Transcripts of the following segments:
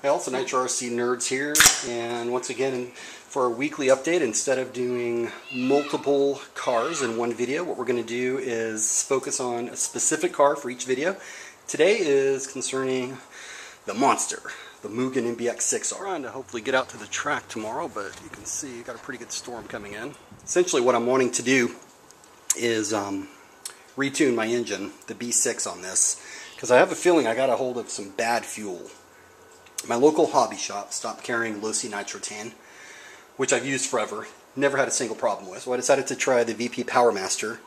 Hey, also Nitro RC Nerds here, and once again for our weekly update, instead of doing multiple cars in one video, what we're going to do is focus on a specific car for each video. Today is concerning the monster, the Mugen MBX6R. I'm trying to hopefully get out to the track tomorrow, but you can see got a pretty good storm coming in. Essentially what I'm wanting to do is retune my engine, the B6 on this, because I have a feeling I got a hold of some bad fuel. My local hobby shop stopped carrying low-C nitrotane, which I've used forever, never had a single problem with. So I decided to try the VP PowerMaster,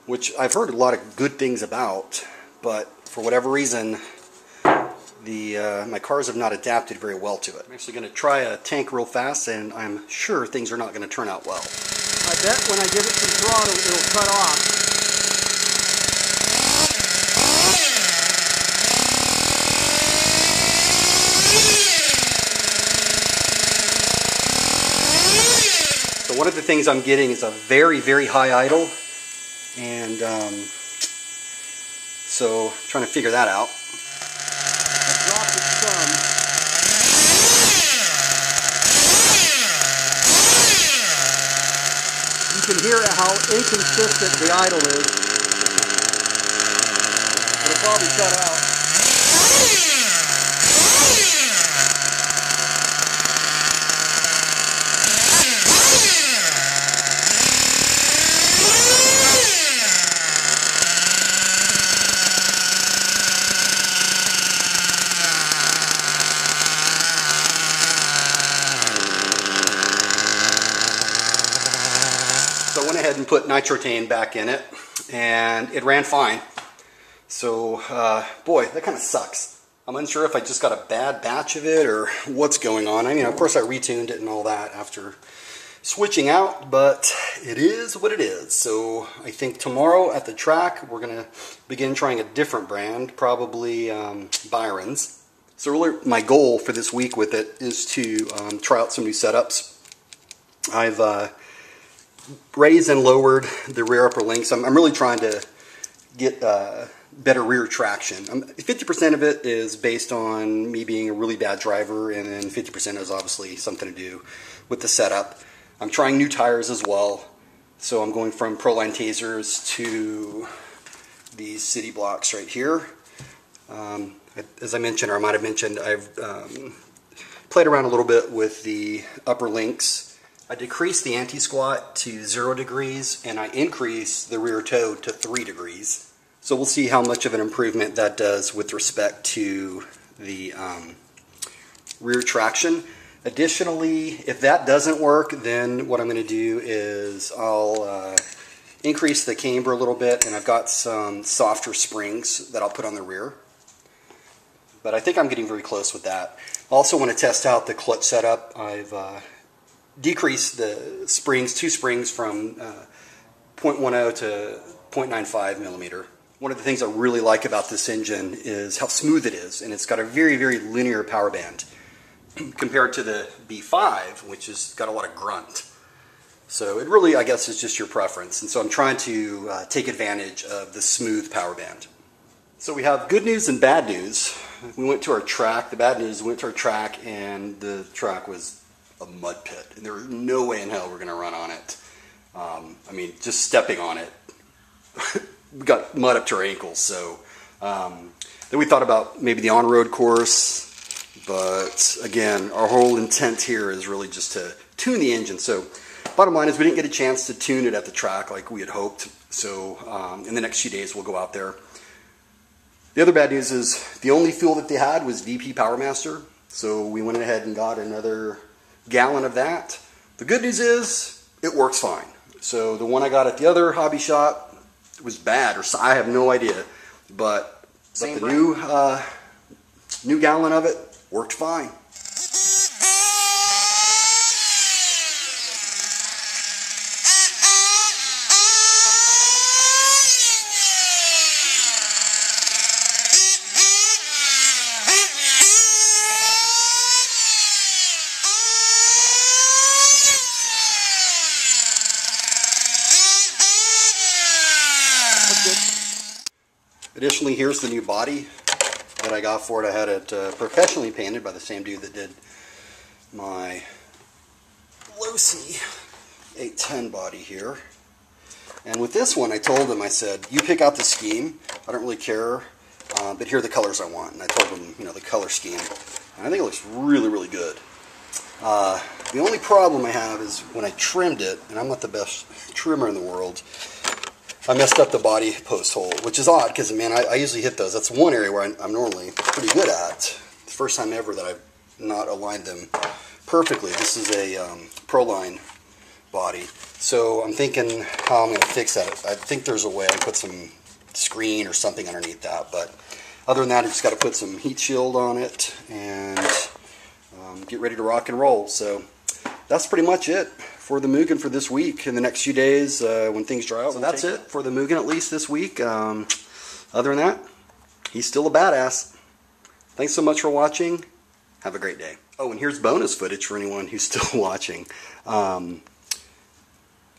which I've heard a lot of good things about, but for whatever reason, my cars have not adapted very well to it. I'm actually going to try a tank real fast, and I'm sure things are not going to turn out well. I bet when I give it some throttle, it'll cut off. So one of the things I'm getting is a very, very high idle, and so I'm trying to figure that out. I dropped it some. You can hear how inconsistent the idle is. It'll probably cut out. So I went ahead and put nitrotane back in it, and it ran fine. So, boy, that kind of sucks. I'm unsure if I just got a bad batch of it or what's going on. I mean, of course I retuned it and all that after switching out, but it is what it is. So I think tomorrow at the track, we're going to begin trying a different brand, probably Byron's. So really my goal for this week with it is to try out some new setups. I've raised and lowered the rear upper links. I'm really trying to get better rear traction. 50% of it is based on me being a really bad driver, and then 50% is obviously something to do with the setup. I'm trying new tires as well. So I'm going from Proline Tasers to these City Blocks right here. As I mentioned, or I might have mentioned, I've played around a little bit with the upper links. I decreased the anti-squat to 0 degrees, and I increased the rear toe to 3 degrees. So we'll see how much of an improvement that does with respect to the rear traction. Additionally, if that doesn't work, then what I'm going to do is I'll increase the camber a little bit, and I've got some softer springs that I'll put on the rear. But I think I'm getting very close with that. I also want to test out the clutch setup. I've decrease the springs, 2 springs from 0.10 to 0.95 millimeter. One of the things I really like about this engine is how smooth it is, and it's got a very, very linear power band compared to the B5, which has got a lot of grunt. So it really, I guess, is just your preference, and so I'm trying to take advantage of the smooth power band. So we have good news and bad news. We went to our track. The bad news, we went to our track, and the track was a mud pit, and there was no way in hell we're going to run on it. I mean, just stepping on it, we got mud up to our ankles. So then we thought about maybe the on-road course, but again, our whole intent here is really just to tune the engine. So bottom line is we didn't get a chance to tune it at the track like we had hoped. So in the next few days we'll go out there. The other bad news is the only fuel that they had was VP PowerMaster, so we went ahead and got another gallon of that. The good news is it works fine. So the one I got at the other hobby shop was bad, or I have no idea, but the new gallon of it worked fine. Additionally, here's the new body. that I got for it. I had it professionally painted by the same dude that did my Losi 810 body here. And with this one, I told him, I said, you pick out the scheme. I don't really care, but here are the colors I want. And I told him, you know, the color scheme. And I think it looks really, really good. The only problem I have is when I trimmed it, and I'm not the best trimmer in the world, I messed up the body post hole, which is odd because, man, I usually hit those. That's one area where I'm normally pretty good at. It's the first time ever that I've not aligned them perfectly. This is a Proline body. So I'm thinking how I'm going to fix that. I think there's a way I put some screen or something underneath that, but other than that, I just got to put some heat shield on it and get ready to rock and roll. So that's pretty much it for the Mugen for this week. In the next few days, when things dry out, so that's it for the Mugen at least this week. Other than that, he's still a badass. Thanks so much for watching. Have a great day. Oh, and here's bonus footage for anyone who's still watching.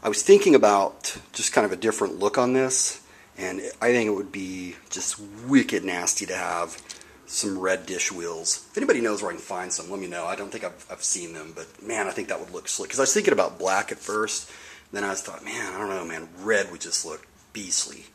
I was thinking about just kind of a different look on this, and I think it would be just wicked nasty to have some red dish wheels. If anybody knows where I can find some, let me know. I don't think I've seen them, but man, I think that would look slick. Because I was thinking about black at first, then I thought, man, I don't know, man, red would just look beastly.